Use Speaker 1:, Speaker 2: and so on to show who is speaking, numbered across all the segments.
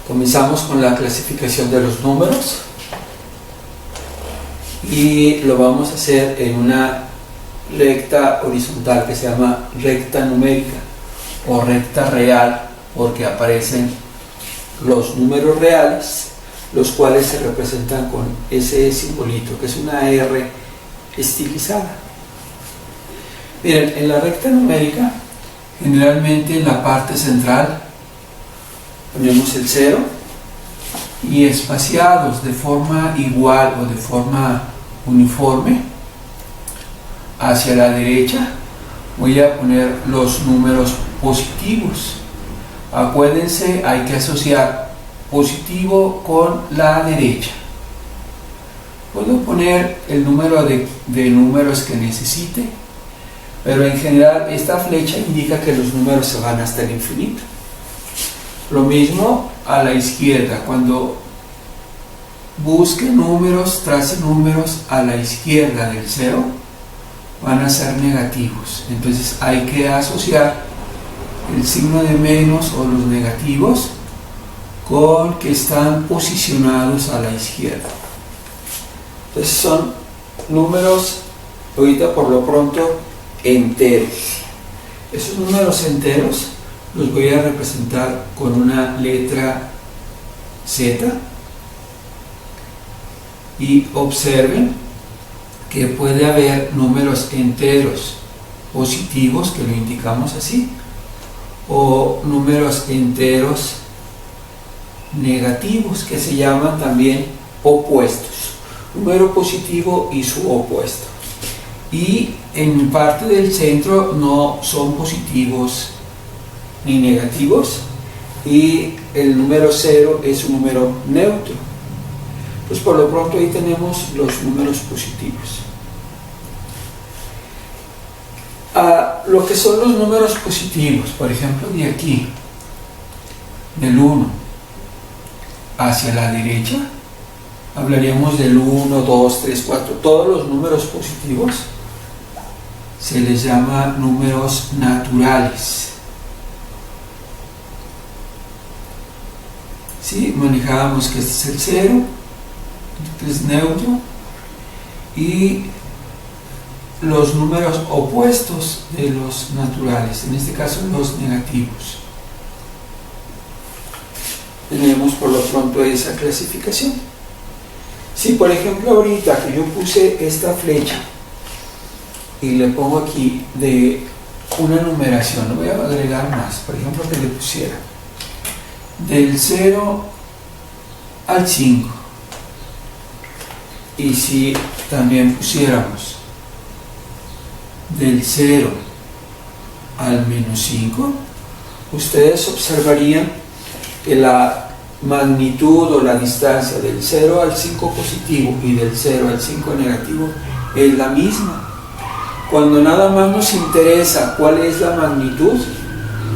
Speaker 1: Comenzamos con la clasificación de los números y lo vamos a hacer en una recta horizontal que se llama recta numérica o recta real, porque aparecen los números reales, los cuales se representan con ese simbolito que es una R estilizada. Miren, en la recta numérica generalmente en la parte central ponemos el 0 y espaciados de forma igual o de forma uniforme hacia la derecha voy a poner los números positivos. Acuérdense, hay que asociar positivo con la derecha. Puedo poner el número de números que necesite, pero en general esta flecha indica que los números se van hasta el infinito. Lo mismo a la izquierda, cuando busque números, trace números a la izquierda del 0, van a ser negativos. Entonces hay que asociar el signo de menos o los negativos con que están posicionados a la izquierda. Entonces son números, ahorita por lo pronto, enteros. Esos números enteros los voy a representar con una letra Z y observen que puede haber números enteros positivos, que lo indicamos así, o números enteros negativos, que se llaman también opuestos, número positivo y su opuesto. Y en parte del centro no son positivos ni negativos, y el número 0 es un número neutro. Pues por lo pronto ahí tenemos los números positivos. Lo que son los números positivos, por ejemplo, de aquí, del 1 hacia la derecha, hablaríamos del 1, 2, 3, 4, todos los números positivos se les llama números naturales. ¿Sí? Manejábamos que este es el 0, este es neutro, y los números opuestos de los naturales, en este caso los negativos. Tenemos por lo pronto esa clasificación. Si por ejemplo ahorita que yo puse esta flecha y le pongo aquí de una numeración, no voy a agregar más, por ejemplo que le pusiera del 0 al 5, y si también pusiéramos del 0 al menos 5, ustedes observarían que la magnitud o la distancia del 0 al 5 positivo y del 0 al 5 negativo es la misma. Cuando nada más nos interesa cuál es la magnitud,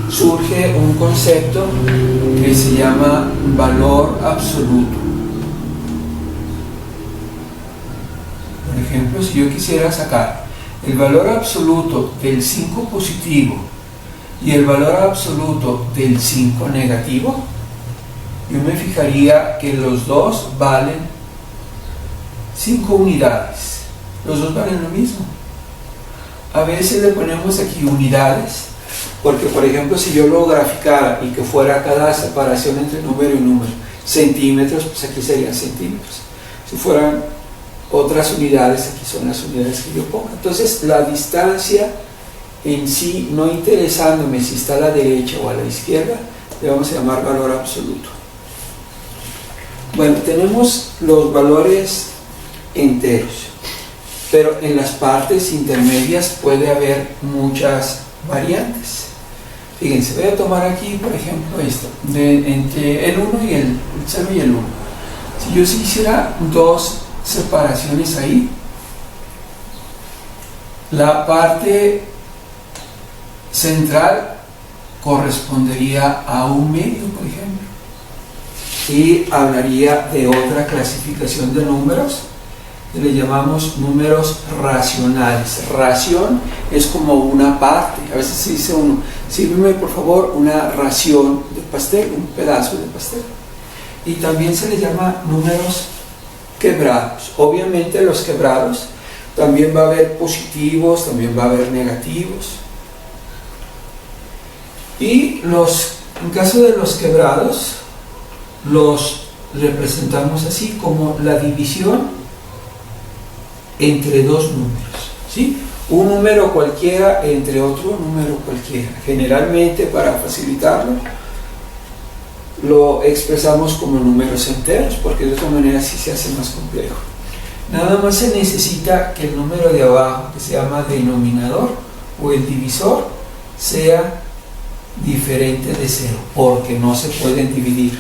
Speaker 1: surge un concepto que se llama valor absoluto. Por ejemplo, si yo quisiera sacar el valor absoluto del 5 positivo y el valor absoluto del 5 negativo, yo me fijaría que los dos valen 5 unidades. Los dos valen lo mismo. A veces le ponemos aquí unidades, porque por ejemplo si yo lo graficara y que fuera cada separación entre número y número centímetros, pues aquí serían centímetros. Si fueran otras unidades, aquí son las unidades que yo pongo. Entonces la distancia en sí, no interesándome si está a la derecha o a la izquierda, le vamos a llamar valor absoluto. Bueno, tenemos los valores enteros, pero en las partes intermedias puede haber muchas variantes. Fíjense, voy a tomar aquí por ejemplo esto, entre el 1 y el 0 y el 1. Si yo hiciera dos separaciones ahí, la parte central correspondería a un medio, por ejemplo, y hablaría de otra clasificación de números, le llamamos números racionales. Ración es como una parte. A veces se dice uno, sírveme por favor una ración de pastel, un pedazo de pastel. y también se les llama números quebrados. Obviamente los quebrados también va a haber positivos, también va a haber negativos. Y en caso de los quebrados, los representamos así, como la división entre dos números, ¿sí? Un número cualquiera entre otro número cualquiera. Generalmente, para facilitarlo, lo expresamos como números enteros, porque de otra manera sí se hace más complejo. Nada más se necesita que el número de abajo, que se llama denominador o el divisor, sea diferente de 0, porque no se pueden dividir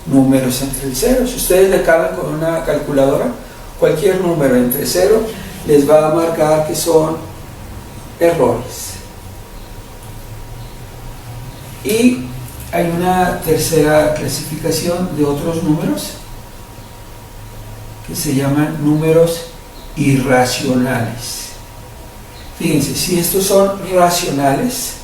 Speaker 1: números entre el 0. Si ustedes le calan con una calculadora, cualquier número entre 0 les va a marcar que son errores. Y hay una tercera clasificación de otros números que se llaman números irracionales. Fíjense, si estos son racionales,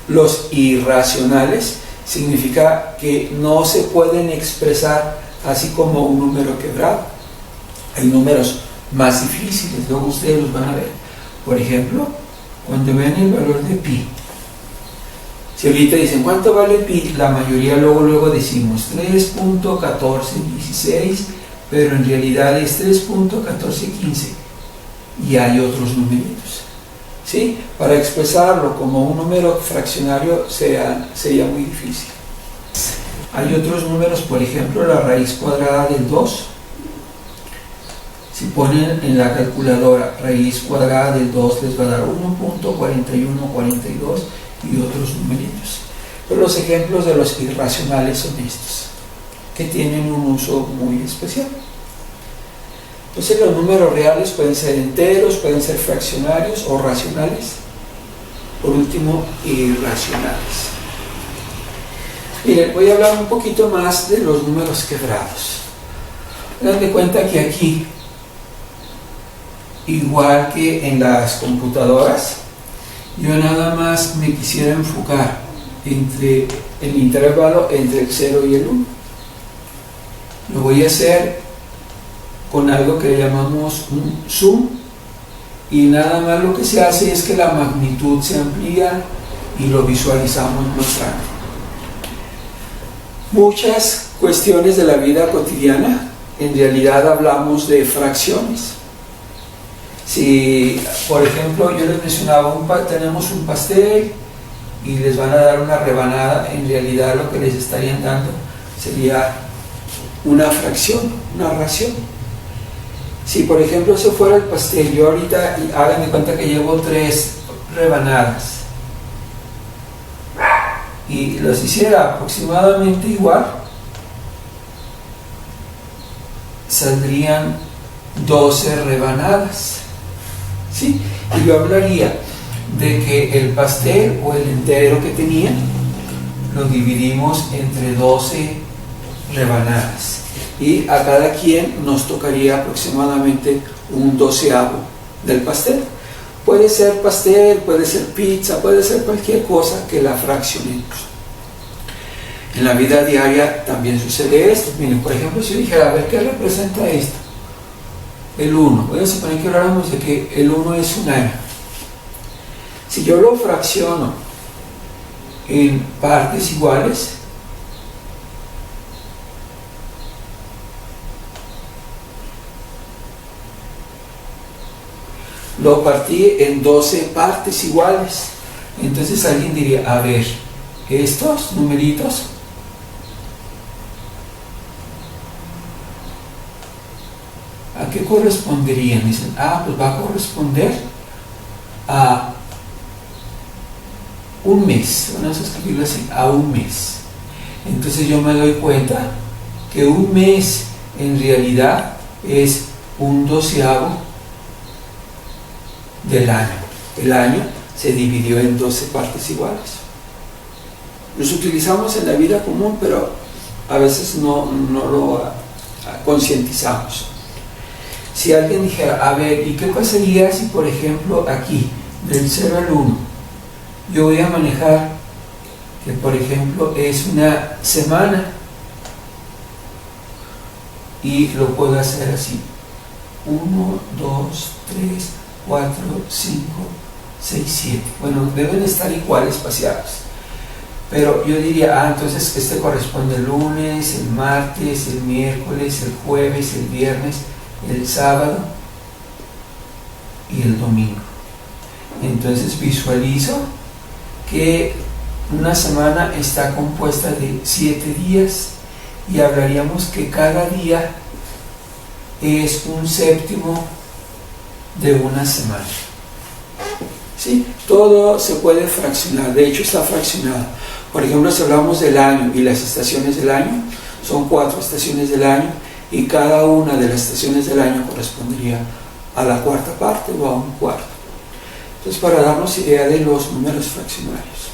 Speaker 1: los irracionales significa que no se pueden expresar así como un número quebrado. Hay números más difíciles, luego ustedes los van a ver. Por ejemplo, cuando vean el valor de pi, si ahorita dicen ¿cuánto vale pi?, la mayoría luego decimos 3.1416, pero en realidad es 3.1415 y hay otros numeritos, ¿sí? Para expresarlo como un número fraccionario sería muy difícil. Hay otros números, por ejemplo, la raíz cuadrada del 2. Si ponen en la calculadora raíz cuadrada del 2, les va a dar 1.4142 y otros numeritos. Pero los ejemplos de los irracionales son estos, que tienen un uso muy especial. Entonces los números reales pueden ser enteros, pueden ser fraccionarios o racionales. Por último, irracionales. Miren, voy a hablar un poquito más de los números quebrados. Tengan de cuenta que aquí, igual que en las computadoras, yo nada más me quisiera enfocar entre el intervalo entre el 0 y el 1. Lo voy a hacer con algo que llamamos un zoom, y nada más lo que se hace es que la magnitud se amplía y lo visualizamos más grande. Muchas cuestiones de la vida cotidiana, en realidad hablamos de fracciones. Si, por ejemplo, yo les mencionaba, tenemos un pastel y les van a dar una rebanada, en realidad lo que les estarían dando sería una fracción, una ración. Si, por ejemplo, se fuera el pastel, yo ahorita, hagan de cuenta que llevo 3 rebanadas y los hiciera aproximadamente igual, saldrían 12 rebanadas. ¿Sí? Y yo hablaría de que el pastel o el entero que tenía lo dividimos entre 12 rebanadas y a cada quien nos tocaría aproximadamente un 12avo del pastel. Puede ser pastel, puede ser pizza, puede ser cualquier cosa que la fraccionemos. En la vida diaria también sucede esto. Miren, por ejemplo, si yo dijera, a ver, ¿qué representa esto? El 1. Voy a suponer que habláramos de que el 1 es un año. Si yo lo fracciono en partes iguales, lo partí en 12 partes iguales. Entonces alguien diría, a ver, estos numeritos ¿a qué corresponderían? Dicen, pues va a corresponder a un mes. Vamos a escribirlo así, a un mes. Entonces yo me doy cuenta que un mes en realidad es un 12avo del año. El año se dividió en 12 partes iguales. Los utilizamos en la vida común, pero a veces no lo concientizamos. Si alguien dijera, a ver, ¿y qué pasaría si, por ejemplo, aquí, del 0 al 1, yo voy a manejar que, por ejemplo, es una semana? y lo puedo hacer así: 1, 2, 3, 4, 5, 6, 7. Bueno, deben estar igual espaciados, pero yo diría, entonces este corresponde el lunes, el martes, el miércoles, el jueves, el viernes, el sábado y el domingo. Entonces visualizo que una semana está compuesta de 7 días y hablaríamos que cada día es un séptimo de una semana. ¿Sí? Todo se puede fraccionar, de hecho está fraccionado. Por ejemplo, si hablamos del año y las estaciones del año, son 4 estaciones del año y cada una de las estaciones del año correspondería a la cuarta parte o a un cuarto. Entonces, para darnos idea de los números fraccionarios.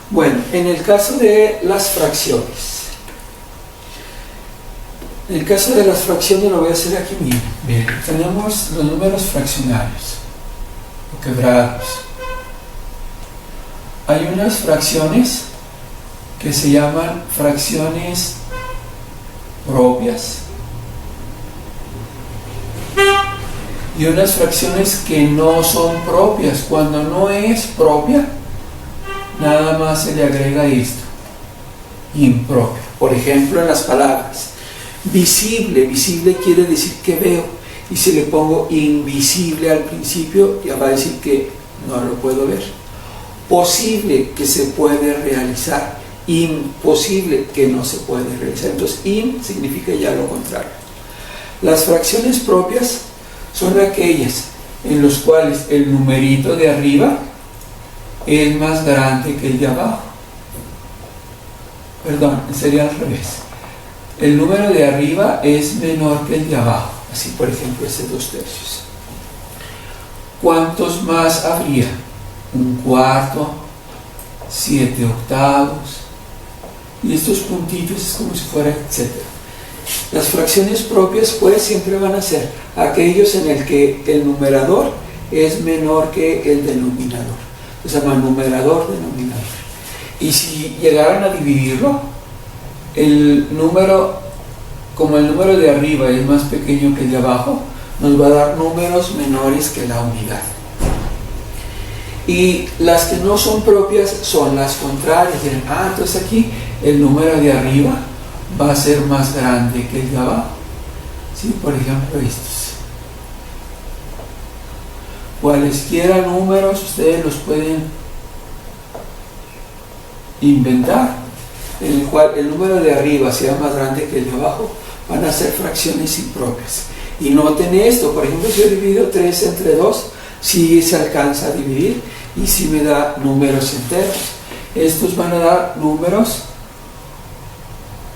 Speaker 1: Bueno, en el caso de las fracciones, lo voy a hacer aquí mismo. Bien, tenemos los números fraccionarios o quebrados. Hay unas fracciones que se llaman fracciones propias y unas fracciones que no son propias. Cuando no es propia, nada más se le agrega esto: impropio. Por ejemplo, en las palabras visible, visible quiere decir que veo, y si le pongo invisible al principio, ya va a decir que no lo puedo ver. Posible, que se puede realizar; imposible, que no se puede realizar. Entonces, significa ya lo contrario. Las fracciones propias son aquellas en las cuales el numerito de arriba es más grande que el de abajo. Perdón, sería al revés. El número de arriba es menor que el de abajo. Así, por ejemplo, ese 2/3. ¿Cuántos más habría? 1/4, 7/8. Y estos puntitos es como si fuera etcétera. Las fracciones propias, pues, siempre van a ser aquellos en el que el numerador es menor que el denominador. Se llama numerador, denominador. Y si llegaran a dividirlo, el número, como el número de arriba es más pequeño que el de abajo, nos va a dar números menores que la unidad. Y las que no son propias son las contrarias. Entonces aquí el número de arriba va a ser más grande que el de abajo. ¿Sí? Por ejemplo, estos. Cualesquiera números ustedes los pueden inventar, en el cual el número de arriba sea más grande que el de abajo, van a ser fracciones impropias. Y noten esto: por ejemplo, si yo divido 3 entre 2, sí se alcanza a dividir y sí me da números enteros. Estos van a dar números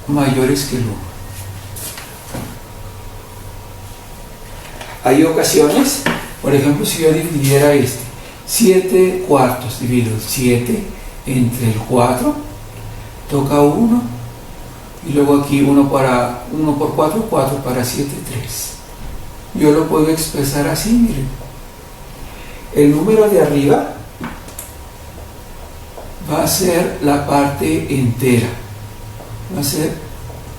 Speaker 1: mayores que el 1. Hay ocasiones, por ejemplo, si yo dividiera 7/4, divido 7 entre el 4, toca 1, y luego aquí 1 por 4, 4 para 7, 3. Yo lo puedo expresar así, miren. El número de arriba va a ser la parte entera, va a ser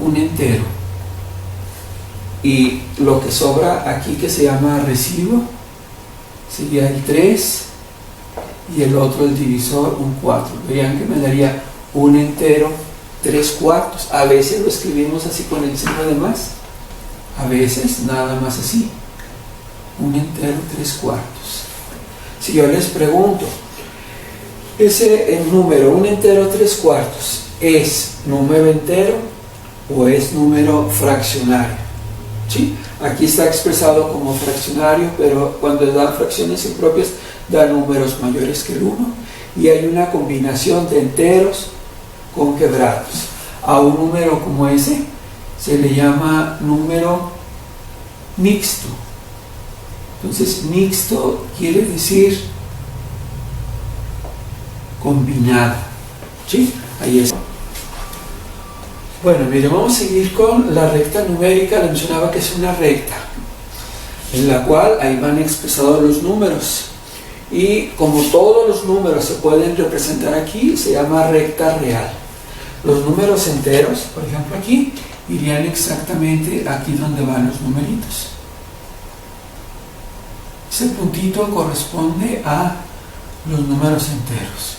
Speaker 1: un entero, y lo que sobra aquí, que se llama residuo, sería el 3, y el otro, el divisor, un 4. Vean que me daría un entero 3/4. A veces lo escribimos así con el signo de más, a veces nada más así, un entero 3/4. Si yo les pregunto, el número, un entero 3/4, ¿es número entero o es número fraccionario? ¿Sí? Aquí está expresado como fraccionario, pero cuando dan fracciones impropias da números mayores que el 1, y hay una combinación de enteros con quebrados. A un número como ese se le llama número mixto. Entonces, mixto quiere decir combinado. ¿Sí? Ahí está. Bueno, mire, vamos a seguir con la recta numérica. Le mencionaba que es una recta en la cual ahí van expresados los números, y como todos los números se pueden representar aquí, se llama recta real. Los números enteros, por ejemplo aquí, irían exactamente aquí donde van los numeritos. Ese puntito corresponde a los números enteros.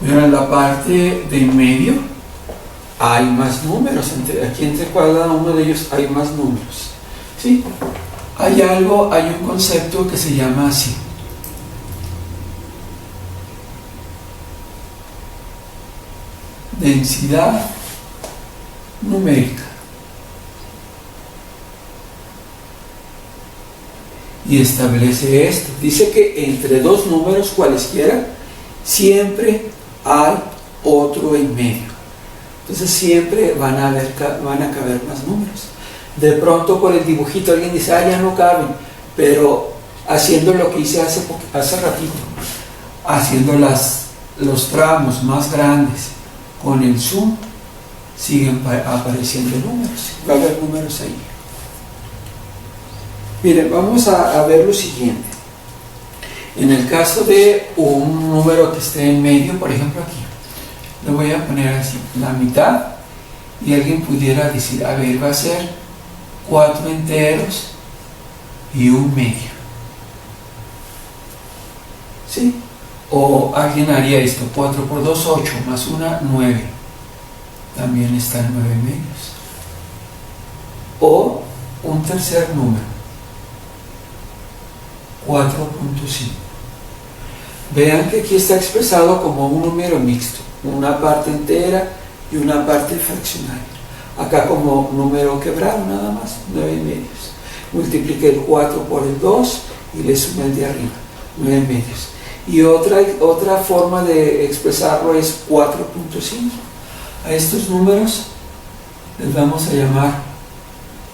Speaker 1: Pero en la parte de en medio hay más números. Aquí entre cada uno de ellos hay más números. ¿Sí? Hay un concepto que se llama así. Densidad numérica. Y establece esto. Dice que entre dos números cualesquiera siempre hay otro en medio. Entonces siempre van a caber más números. De pronto por el dibujito alguien dice, ya no caben, pero haciendo lo que hice hace ratito, haciendo los tramos más grandes con el zoom, siguen apareciendo números. Va a haber números ahí. Miren, vamos a ver lo siguiente. En el caso de un número que esté en medio, por ejemplo aquí, le voy a poner así, la mitad, y alguien pudiera decir, a ver, va a ser 4 enteros y un medio. ¿Sí? O alguien haría esto, 4 por 2, 8, más 1, 9. También están 9 medios. O un tercer número, 4.5. Vean que aquí está expresado como un número mixto, una parte entera y una parte fraccionaria. Acá como número quebrado nada más, 9 medios. Multipliqué el 4 por el 2 y le sumé el de arriba, 9 medios. Y otra forma de expresarlo es 4.5. A estos números les vamos a llamar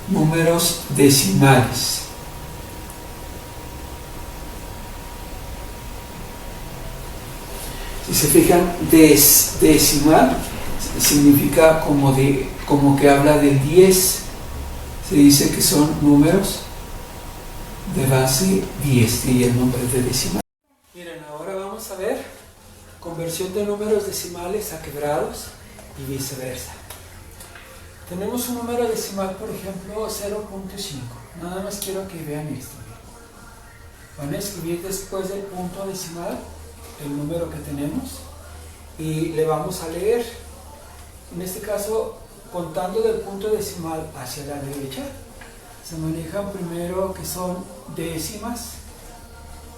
Speaker 1: números decimales. Si se fijan, decimal significa como que habla del 10. Se dice que son números de base 10 y el nombre de decimal. Miren, ahora vamos a ver conversión de números decimales a quebrados y viceversa. Tenemos un número decimal, por ejemplo, 0.5. Nada más quiero que vean esto. Van a escribir después del punto decimal el número que tenemos y le vamos a leer. En este caso, contando del punto decimal hacia la derecha, se manejan primero que son décimas,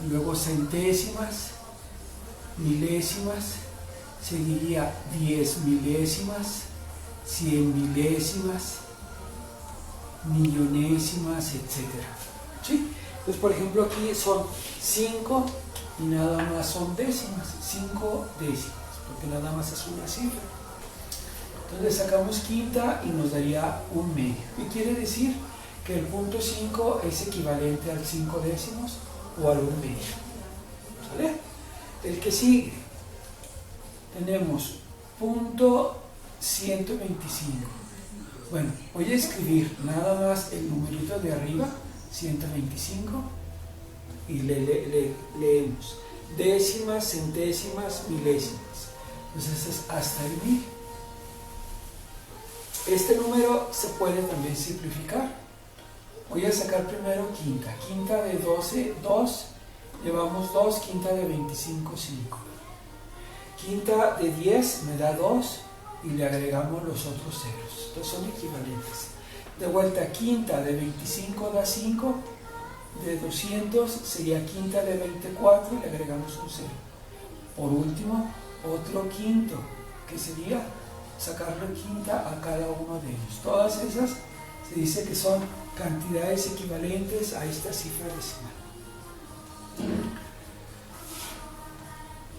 Speaker 1: luego centésimas, milésimas, seguiría 10 milésimas, 100 milésimas, millonésimas, etc. ¿Sí? Entonces, por ejemplo, aquí son 5 y nada más son décimas, 5 décimas, porque nada más es una cifra. Entonces sacamos quinta y nos daría un medio. ¿Qué quiere decir? Que el punto 5 es equivalente al 5 décimos o al 1 medio. ¿Sale? El que sigue, tenemos punto 125. Bueno, voy a escribir nada más el numerito de arriba, 125, y leemos décimas, centésimas, milésimas. Entonces es hasta el 1000. Este número se puede también simplificar. Voy a sacar primero quinta. Quinta de 12, 2. Llevamos 2, quinta de 25, 5. Quinta de 10 me da 2 y le agregamos los otros ceros. Entonces son equivalentes. De vuelta, quinta de 25 da 5. De 200 sería quinta de 24 y le agregamos un 0. Por último, otro quinto, que sería sacarle quinta a cada uno de ellos. Todas esas se dice que son cantidades equivalentes a esta cifra decimal.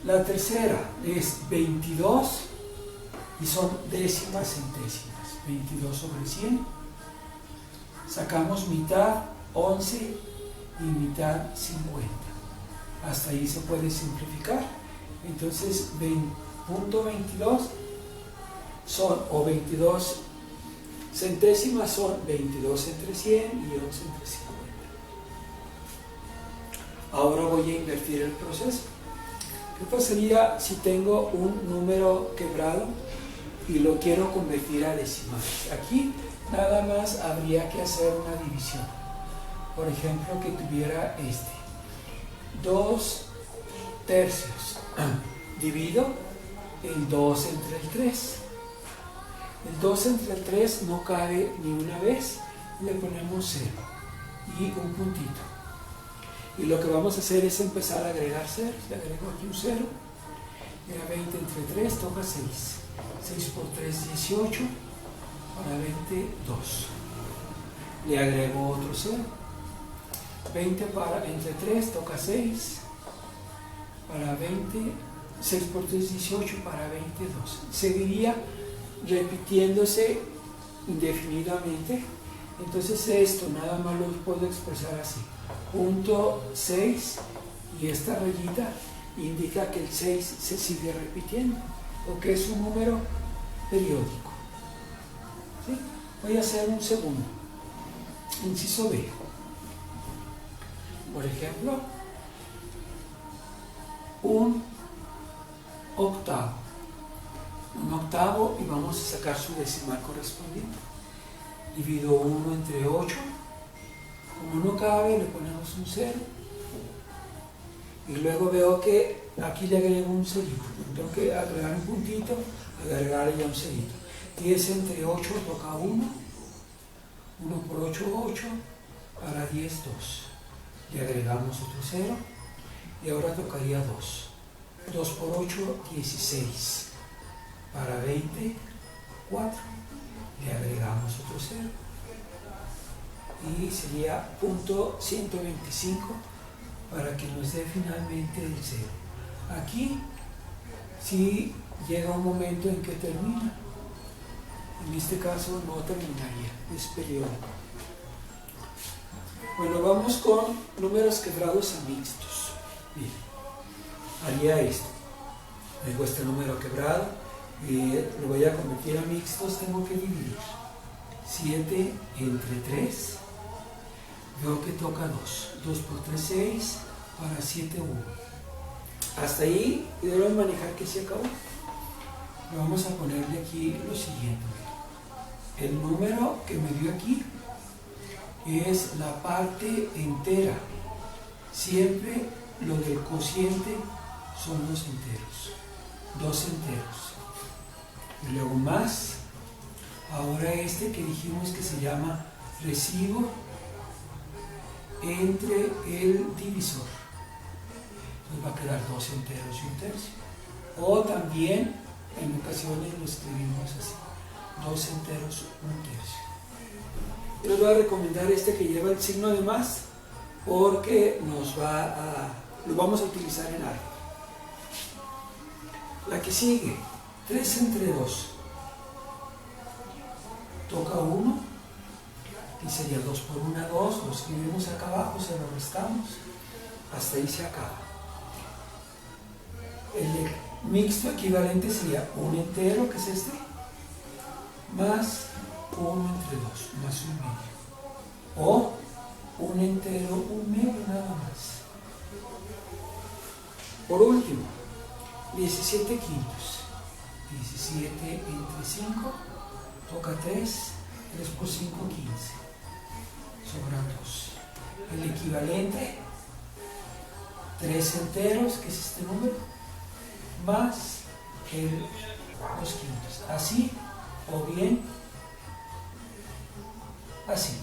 Speaker 1: La tercera es 22 y son décimas centésimas. 22 sobre 100. Sacamos mitad, 11 y mitad, 50. Hasta ahí se puede simplificar. Entonces, punto 22 son, o 22 centésimas son 22 entre 100 y 11 entre 50. Ahora voy a invertir el proceso. ¿Qué pasaría si tengo un número quebrado y lo quiero convertir a decimales? Aquí nada más habría que hacer una división. Por ejemplo, que tuviera 2 tercios. Divido el 2 entre el 3. El 2 entre el 3 no cabe ni una vez, le ponemos 0 y un puntito. Y lo que vamos a hacer es empezar a agregar ceros. Le agrego aquí un 0. Era 20 entre 3, toca 6. 6 por 3, 18. Para 20, 2. Le agrego otro 0. 20 entre 3, toca 6. Para 20, 6 por 3, 18. Para 22. Seguiría repitiéndose indefinidamente. Entonces esto nada más lo puedo expresar así. Punto 6, y esta rayita indica que el 6 se sigue repitiendo o que es un número periódico. ¿Sí? Voy a hacer un segundo. Inciso B. Por ejemplo, un octavo. Un octavo, y vamos a sacar su decimal correspondiente. Divido 1 entre 8. Como no cabe, le ponemos un 0. Y luego veo que aquí le agrego un cerito. Tengo que agregar un puntito, agregar ya un cerito. 10 entre 8 toca 1. 1 por 8, 8. Para 10, 2. Le agregamos otro 0. Y ahora tocaría 2. 2 por 8, 16. Para 20, 4. Le agregamos otro 0. Y sería punto 125 para que nos dé finalmente el 0. Aquí sí llega un momento en que termina. En este caso no terminaría, es periódico. Bueno, vamos con números quebrados a mixtos. Bien, haría esto. Tengo este número quebrado y lo voy a convertir a mixtos. Tengo que dividir 7 entre 3. Veo que toca 2. 2 por 3, 6. Para 7, 1. Hasta ahí debemos manejar que se acabó. Vamos a ponerle aquí lo siguiente. El número que me dio aquí es la parte entera. Siempre lo del cociente son los enteros. 2 enteros. Y luego más. Ahora este que dijimos que se llama residuo entre el divisor. Entonces va a quedar 2 enteros y 1 tercio. O también en ocasiones lo escribimos así: 2 enteros, 1 tercio. Yo les voy a recomendar este que lleva el signo de más, porque lo vamos a utilizar en algo. La que sigue, 3 entre 2. Toca 1, y sería 2 por 1, 2. Lo escribimos acá abajo, se lo restamos. Hasta ahí se acaba. El mixto equivalente sería 1 entero, que es este, más 1 entre 2, más 1 medio. O 1 entero, 1 medio, nada más. Por último, 17 quintos. 17 entre 5, toca 3. 3 por 5, 15. Sobran 2. El equivalente, 3 enteros, que es este número, más los quintos. Así, o bien así.